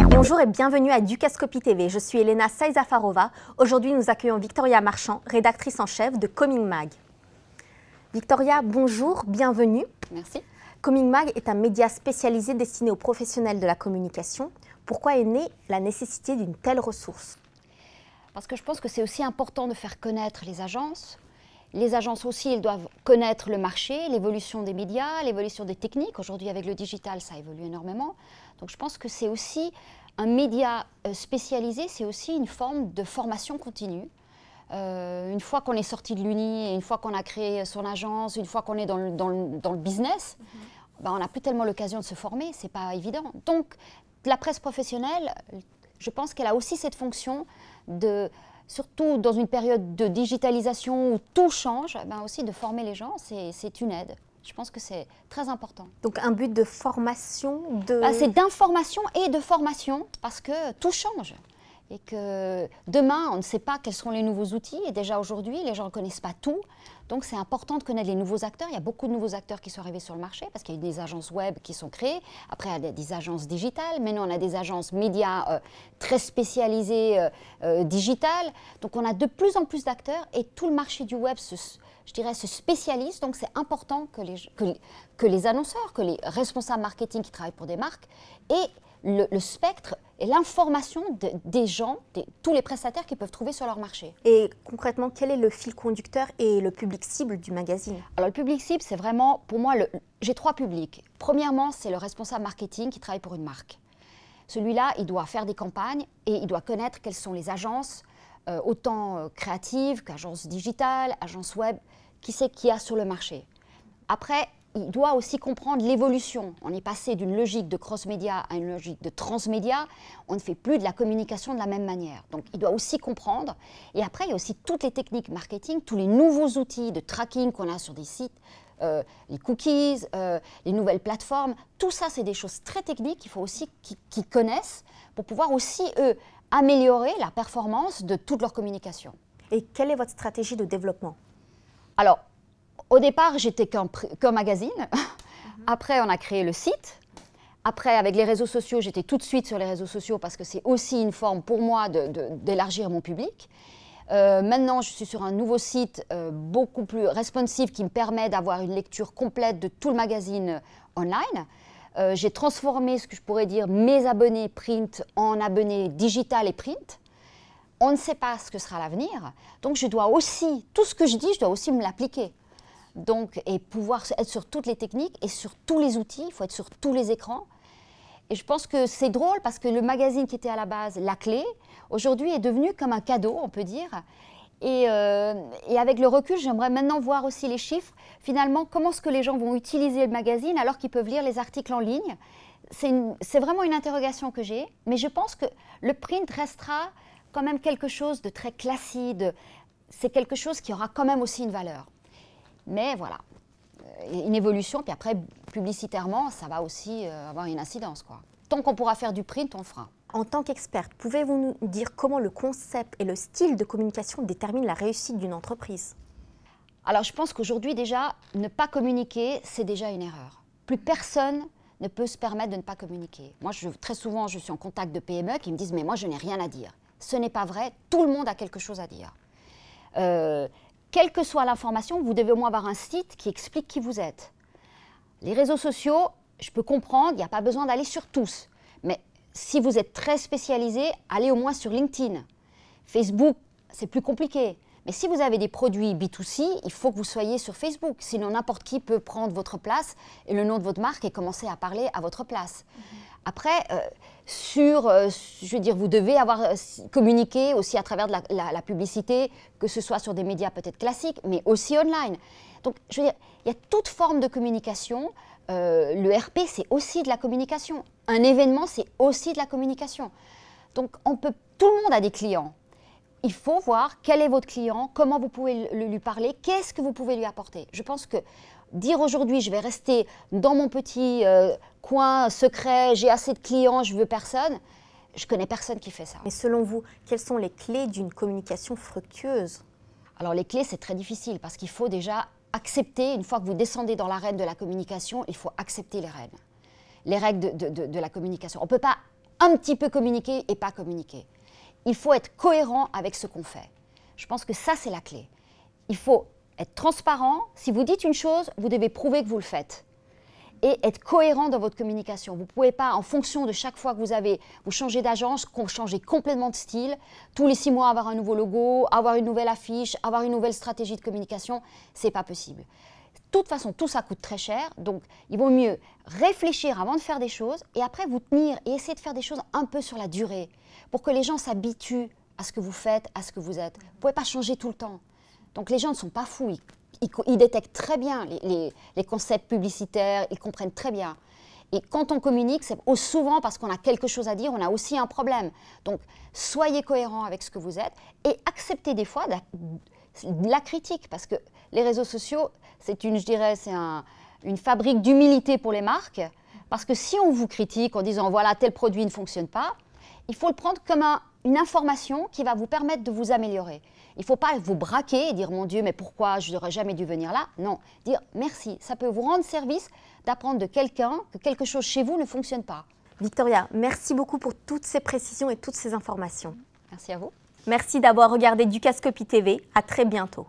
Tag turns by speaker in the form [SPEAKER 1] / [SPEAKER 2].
[SPEAKER 1] Bonjour et bienvenue à Dukascopy TV. Je suis Elena Saizafarova. Aujourd'hui, nous accueillons Victoria Marchand, rédactrice en chef de Coming Mag. Victoria, bonjour, bienvenue.
[SPEAKER 2] Merci.
[SPEAKER 1] Coming Mag est un média spécialisé destiné aux professionnels de la communication. Pourquoi est née la nécessité d'une telle ressource?
[SPEAKER 2] Parce que je pense que c'est aussi important de faire connaître les agences. Les agences aussi, elles doivent connaître le marché, l'évolution des médias, l'évolution des techniques. Aujourd'hui, avec le digital, ça évolue énormément. Donc je pense que c'est aussi un média spécialisé, c'est aussi une forme de formation continue. Une fois qu'on est sorti de l'Uni, une fois qu'on a créé son agence, une fois qu'on est dans le business, ben on n'a plus tellement l'occasion de se former, c'est pas évident. Donc la presse professionnelle, je pense qu'elle a aussi cette fonction de, surtout dans une période de digitalisation où tout change, ben aussi de former les gens, c'est une aide. Je pense que c'est très important.
[SPEAKER 1] Donc un but de formation
[SPEAKER 2] C'est d'information et de formation parce que tout change. Et que demain, on ne sait pas quels seront les nouveaux outils. Et déjà aujourd'hui, les gens ne connaissent pas tout. Donc c'est important de connaître les nouveaux acteurs. Il y a beaucoup de nouveaux acteurs qui sont arrivés sur le marché parce qu'il y a eu des agences web qui sont créées. Après, il y a des agences digitales. Maintenant, on a des agences médias très spécialisées digitales. Donc on a de plus en plus d'acteurs et tout le marché du web je dirais, se spécialise. Donc c'est important que les annonceurs, que les responsables marketing qui travaillent pour des marques aient le spectre et l'information des gens, tous les prestataires qu'ils peuvent trouver sur leur marché.
[SPEAKER 1] Et concrètement, quel est le fil conducteur et le public cible du magazine?
[SPEAKER 2] Alors le public cible, c'est vraiment, pour moi, j'ai trois publics. Premièrement, c'est le responsable marketing qui travaille pour une marque. Celui-là, il doit faire des campagnes et il doit connaître quelles sont les agences, autant créatives qu'agences digitales, agences web, qui c'est qu'il y a sur le marché. Après, il doit aussi comprendre l'évolution. On est passé d'une logique de cross-média à une logique de transmédia. On ne fait plus de la communication de la même manière. Donc, il doit aussi comprendre. Et après, il y a aussi toutes les techniques marketing, tous les nouveaux outils de tracking qu'on a sur des sites, les cookies, les nouvelles plateformes. Tout ça, c'est des choses très techniques qu'il faut aussi qu'ils connaissent pour pouvoir aussi, eux, améliorer la performance de toute leur communication.
[SPEAKER 1] Et quelle est votre stratégie de développement?
[SPEAKER 2] Alors, au départ, j'étais qu'un magazine. Après, on a créé le site. Après, avec les réseaux sociaux, j'étais tout de suite sur les réseaux sociaux parce que c'est aussi une forme pour moi d'élargir mon public. Maintenant, je suis sur un nouveau site beaucoup plus responsive qui me permet d'avoir une lecture complète de tout le magazine online. J'ai transformé, ce que je pourrais dire, mes abonnés print en abonnés digital et print. On ne sait pas ce que sera l'avenir. Donc, je dois aussi, tout ce que je dis, je dois aussi me l'appliquer. Donc, et pouvoir être sur toutes les techniques et sur tous les outils, il faut être sur tous les écrans. Et je pense que c'est drôle parce que le magazine qui était à la base, la clé, aujourd'hui est devenu comme un cadeau, on peut dire. Et avec le recul, j'aimerais maintenant voir aussi les chiffres. Finalement, comment est-ce que les gens vont utiliser le magazine alors qu'ils peuvent lire les articles en ligne? C'est vraiment une interrogation que j'ai. Mais je pense que le print restera quand même quelque chose de très classique. C'est quelque chose qui aura quand même aussi une valeur. Mais voilà, une évolution, puis après, publicitairement, ça va aussi avoir une incidence, quoi. Tant qu'on pourra faire du print, on le fera.
[SPEAKER 1] En tant qu'experte, pouvez-vous nous dire comment le concept et le style de communication déterminent la réussite d'une entreprise?
[SPEAKER 2] Alors, je pense qu'aujourd'hui, déjà, ne pas communiquer, c'est déjà une erreur. Plus personne ne peut se permettre de ne pas communiquer. Moi, très souvent, je suis en contact de PME qui me disent « mais moi, je n'ai rien à dire ». Ce n'est pas vrai, tout le monde a quelque chose à dire. Quelle que soit l'information, vous devez au moins avoir un site qui explique qui vous êtes. Les réseaux sociaux, je peux comprendre, il n'y a pas besoin d'aller sur tous. Mais si vous êtes très spécialisé, allez au moins sur LinkedIn. Facebook, c'est plus compliqué. Mais si vous avez des produits B2C, il faut que vous soyez sur Facebook. Sinon, n'importe qui peut prendre votre place et le nom de votre marque et commencer à parler à votre place. Après, je veux dire, vous devez communiquer aussi à travers de la publicité, que ce soit sur des médias peut-être classiques, mais aussi online. Donc, je veux dire, il y a toute forme de communication. Le RP, c'est aussi de la communication. Un événement, c'est aussi de la communication. Donc, tout le monde a des clients. Il faut voir quel est votre client, comment vous pouvez lui parler, qu'est-ce que vous pouvez lui apporter. Je pense que dire aujourd'hui, je vais rester dans mon petit coin secret, j'ai assez de clients, je veux personne, je connais personne qui fait ça.
[SPEAKER 1] Mais selon vous, quelles sont les clés d'une communication fructueuse?
[SPEAKER 2] Alors les clés, c'est très difficile parce qu'il faut déjà accepter, une fois que vous descendez dans l'arène de la communication, il faut accepter les règles de la communication. On ne peut pas un petit peu communiquer et pas communiquer. Il faut être cohérent avec ce qu'on fait. Je pense que ça, c'est la clé. Il faut être transparent. Si vous dites une chose, vous devez prouver que vous le faites. Et être cohérent dans votre communication. Vous ne pouvez pas, en fonction de chaque fois que vous changez d'agence, changer complètement de style, tous les 6 mois avoir un nouveau logo, avoir une nouvelle affiche, avoir une nouvelle stratégie de communication, ce n'est pas possible. De toute façon, tout ça coûte très cher, donc il vaut mieux réfléchir avant de faire des choses et après vous tenir et essayer de faire des choses un peu sur la durée pour que les gens s'habituent à ce que vous faites, à ce que vous êtes. Vous ne pouvez pas changer tout le temps. Donc les gens ne sont pas fous, ils détectent très bien les concepts publicitaires, ils comprennent très bien. Et quand on communique, c'est souvent parce qu'on a quelque chose à dire, on a aussi un problème. Donc soyez cohérent avec ce que vous êtes et acceptez des fois de la critique, parce que les réseaux sociaux, c'est une fabrique d'humilité pour les marques, parce que si on vous critique en disant voilà tel produit ne fonctionne pas, il faut le prendre comme une information qui va vous permettre de vous améliorer. Il ne faut pas vous braquer et dire mon Dieu mais pourquoi je n'aurais jamais dû venir là. Non, dire merci, ça peut vous rendre service d'apprendre de quelqu'un que quelque chose chez vous ne fonctionne pas.
[SPEAKER 1] Victoria, merci beaucoup pour toutes ces précisions et toutes ces informations.
[SPEAKER 2] Merci à vous.
[SPEAKER 1] Merci d'avoir regardé Dukascopy TV. À très bientôt.